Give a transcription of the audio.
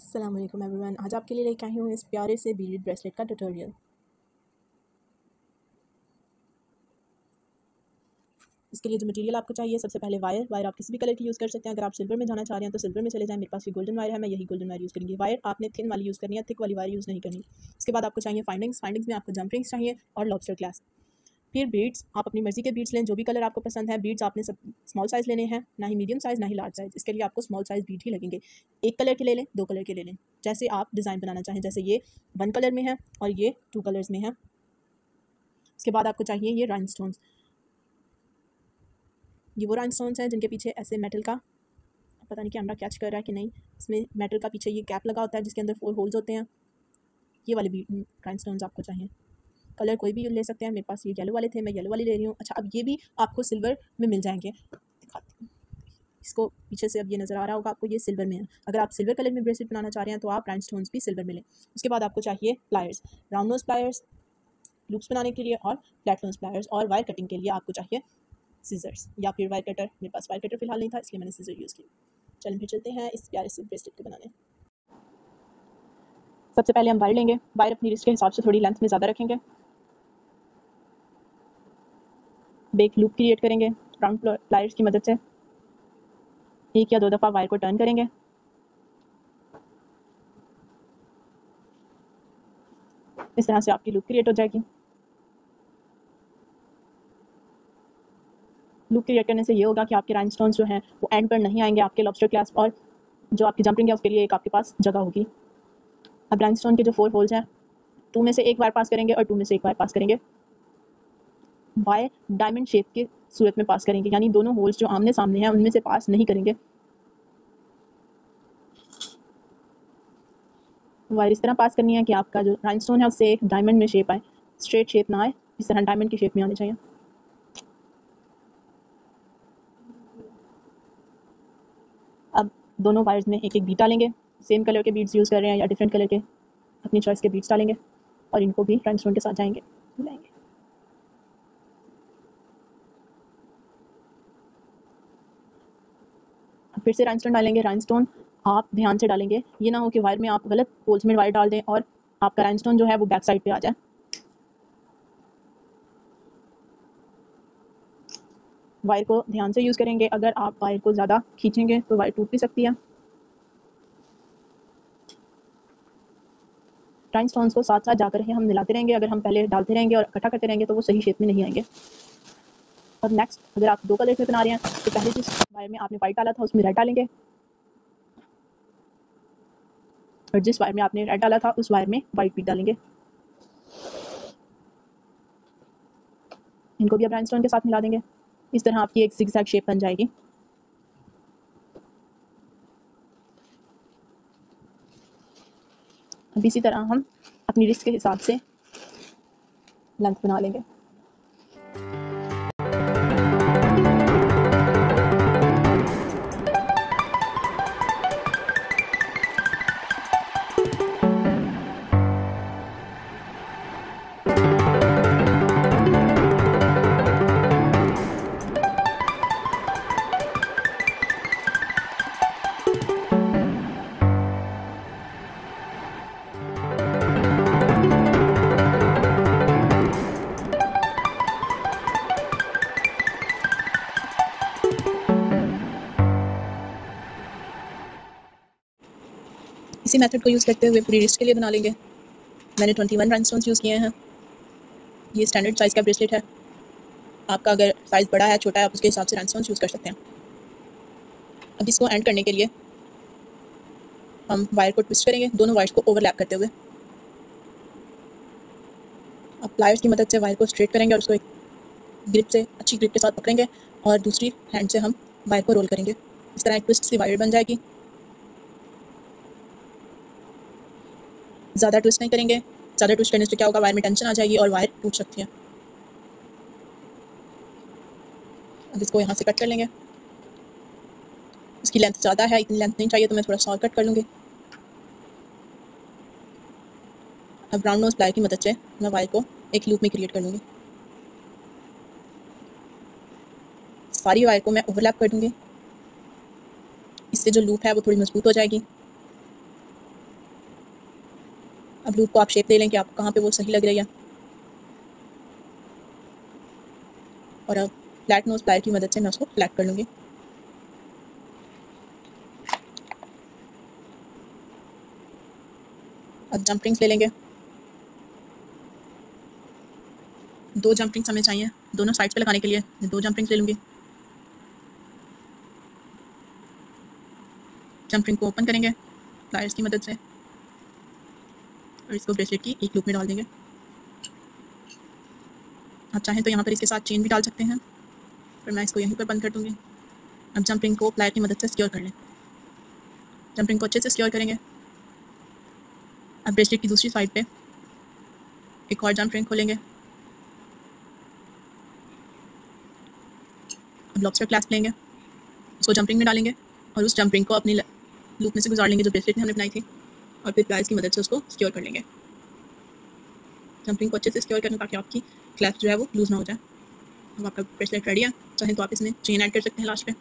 अस्सलाम वालेकुम एवरीवन। आज आपके लिए लेके आई हूँ इस प्यारे से बीडेड ब्रेसलेट का ट्यूटोरियल। इसके लिए जो मटेरियल आपको चाहिए, सबसे पहले वायर आप किसी भी कलर की यूज़ कर सकते हैं। अगर आप सिल्वर में जाना चाह रहे हैं तो सिल्वर में चले जाएं। मेरे पास ये गोल्डन वायर है, मैं यही गोल्डन वायर यूज़ करूँगी। वायर आपने थिन वाली यूज़ करनी है, थिक वाली वायर यूज़ नहीं करनी। इसके बाद आपको चाहिए फाइंडिंग्स में आपको जंप रिंग्स चाहिए और लॉबस्टर क्लास्प। फिर बीड्स, आप अपनी मर्जी के बीड्स लें, जो भी कलर आपको पसंद है। बीड्स आपने सब स्मॉल साइज़ लेने हैं, ना ही मीडियम साइज़ ना ही लार्ज साइज़। इसके लिए आपको स्मॉल साइज़ बीड ही लगेंगे। एक कलर के ले लें, दो कलर के ले लें, जैसे आप डिज़ाइन बनाना चाहें। जैसे ये 1 कलर में है और ये 2 कलर्स में है। उसके बाद आपको चाहिए ये राइनस्टोन्स। ये वो राइनस्टोन्स हैं जिनके पीछे ऐसे मेटल का, पता नहीं कैमरा कैच कर रहा है कि नहीं, इसमें मेटल का पीछे ये कैप लगा होता है जिसके अंदर 4 होल्स होते हैं। ये वाले भी राइनस्टोन्स आपको चाहिए। कलर कोई भी ले सकते हैं, मेरे पास ये येलो वाले थे, मैं येलो वाले ले रही हूँ। अच्छा, अब ये भी आपको सिल्वर में मिल जाएंगे, दिखाती हूँ इसको। पीछे से अब ये नज़र आ रहा होगा आपको, ये सिल्वर में है। अगर आप सिल्वर कलर में ब्रेसलेट बनाना चाह रहे हैं तो आप राइनस्टोन्स भी सिल्वर में लें। उसके बाद आपको चाहिए pliers, round nose pliers loops बनाने के लिए, और फ्लैट नोज प्लायर्स, और वायर कटिंग के लिए आपको चाहिए सीजर्स या फिर वायर कटर। मेरे पास वायर कटर फिलहाल नहीं था, इसलिए मैंने सीजर यूज़ किया। चलें फिर चलते हैं इस प्यारे से ब्रेसलेट को बनाने। सबसे पहले हम वायर लेंगे। वायर अपनी रिस्ट के हिसाब से थोड़ी लेंथ में ज़्यादा रखेंगे। एक लूप क्रिएट करेंगे राउंड प्लायर्स की मदद से। एक या दो दफ़ा वायर को टर्न करेंगे। इस तरह से आपकी लूप क्रिएट हो जाएगी। लूप क्रिएट करने से ये होगा कि आपके राइनस्टोन्स जो हैं वो एंड पर नहीं आएंगे। आपके लॉबस्टर क्लास्प और जो आपकी जंपिंग है उसके लिए एक आपके पास जगह होगी। अब राइनस्टोन के जो 4 होल्स हैं, 2 में से एक वायर पास करेंगे और 2 में से एक वायर पास करेंगे। वायर डायमंड शेप की सूरत में पास करेंगे, यानी दोनों होल्स जो आमने सामने हैं उनमें से पास नहीं करेंगे। वायर इस तरह पास करनी है कि आपका जो राइनस्टोन है उससे एक डायमंड में शेप आए, स्ट्रेट शेप ना आए, इस तरह डायमंड की शेप में आनी चाहिए। अब दोनों वायर्स में एक एक बीट डालेंगे। सेम कलर के बीड्स यूज़ कर रहे हैं या डिफरेंट कलर के, अपनी चॉइस के बीड्स डालेंगे और इनको भी राइनस्टोन के साथ जाएंगे मिलाएंगे। फिर से राइनस्टोन डालेंगे। राइनस्टोन आप ध्यान से डालेंगे, ये ना हो कि वायर में आप गलत होल्स में वायर डाल दें और आपका राइनस्टोन जो है वो बैक साइड पे आ जाए। वायर को ध्यान से यूज़ करेंगे। अगर आप वायर को ज़्यादा खींचेंगे तो वायर टूट भी सकती है। राइनस्टोन्स को साथ साथ जाकर हम मिलाते रहेंगे। अगर हम पहले डालते रहेंगे और इकट्ठा करते रहेंगे तो वो सही शेप में नहीं आएंगे। अब नेक्स्ट, अगर आप 2 कलर में बना रहे हैं तो पहले जिस वायर में आपने वाइट डाला था उसमें रेड डालेंगे, और जिस वायर में आपने रेड डाला था उस वायर में वाइट भी डालेंगे। इनको भी अब राइनस्टोन के साथ मिला देंगे। इस तरह आपकी एक ज़िगज़ैग शेप बन जाएगी। अब इसी तरह हम अपनी रिस्ट के हिसाब से लेंथ बना लेंगे। इसी मेथड को यूज़ करते हुए पूरी रिस्ट के लिए बना लेंगे। मैंने 21 राइनस्टोन्स यूज़ किए हैं। ये स्टैंडर्ड साइज़ का ब्रेसलेट है। आपका अगर साइज़ बड़ा है छोटा है आप उसके हिसाब से राइनस्टोन्स यूज़ कर सकते हैं। अब इसको एंड करने के लिए हम वायर को ट्विस्ट करेंगे, दोनों वायर्स को ओवरलैप करते हुए। अब प्लायर्स की मदद से वायर को स्ट्रेट करेंगे और उसको एक ग्रिप से, अच्छी ग्रिप के साथ पकड़ेंगे और दूसरी हैंड से हम वायर को रोल करेंगे। इस तरह एक ट्विस्ट सी वायर बन जाएगी। ज़्यादा ट्विस्ट नहीं करेंगे, ज़्यादा ट्विस्ट करने से क्या होगा, वायर में टेंशन आ जाएगी और वायर टूट सकती है। अब इसको यहाँ से कट कर लेंगे। इसकी लेंथ ज़्यादा है, इतनी लेंथ नहीं चाहिए तो मैं थोड़ा सा और कट कर लूँगी। अब राउंड नोज प्लाई की मदद से मैं वायर को एक लूप में क्रिएट कर लूँगी। सारी वायर को मैं ओवरलैप कर दूँगी। इससे जो लूप है वो थोड़ी मजबूत हो जाएगी। अब लूप को आप शेप दे लें कि आप कहाँ पे वो सही लग रही है, और अब फ्लैट नोज प्लायर की मदद से मैं उसको फ्लैट कर लूँगी। अब जंप रिंग्स ले लेंगे, 2 जंप रिंग्स हमें चाहिए दोनों साइड्स पे लगाने के लिए। 2 जंप रिंग्स ले लूँगी। जंप रिंग को ओपन करेंगे प्लायर्स की मदद से और इसको ब्रेसलेट की एक लूप में डाल देंगे। आप चाहें तो यहाँ पर इसके साथ चेन भी डाल सकते हैं, पर मैं इसको यहीं पर बंद कर दूँगी। अब जंप रिंग को प्लायर की मदद से सिक्योर कर लें। जंप रिंग को अच्छे से सिक्योर करेंगे। अब ब्रेसलेट की दूसरी साइड पे एक और जंप रिंग खोलेंगे। अब लॉबस्टर क्लैस्प लेंगे, उसको जंप रिंग में डालेंगे और उस जंप रिंग को अपनी लूप में से गुजार लेंगे जो ब्रेसलेट में हमने बनाई थी, और फिर प्लायर्स की मदद से उसको सिक्योर कर लेंगे। जंप रिंग को अच्छे से सिक्योर करना ताकि आपकी क्लैस्प जो है वो लूज़ ना हो जाए। अब आपका ब्रेसलेट रेडी है। चाहें तो आप इसमें चेन ऐड कर सकते हैं लास्ट पे।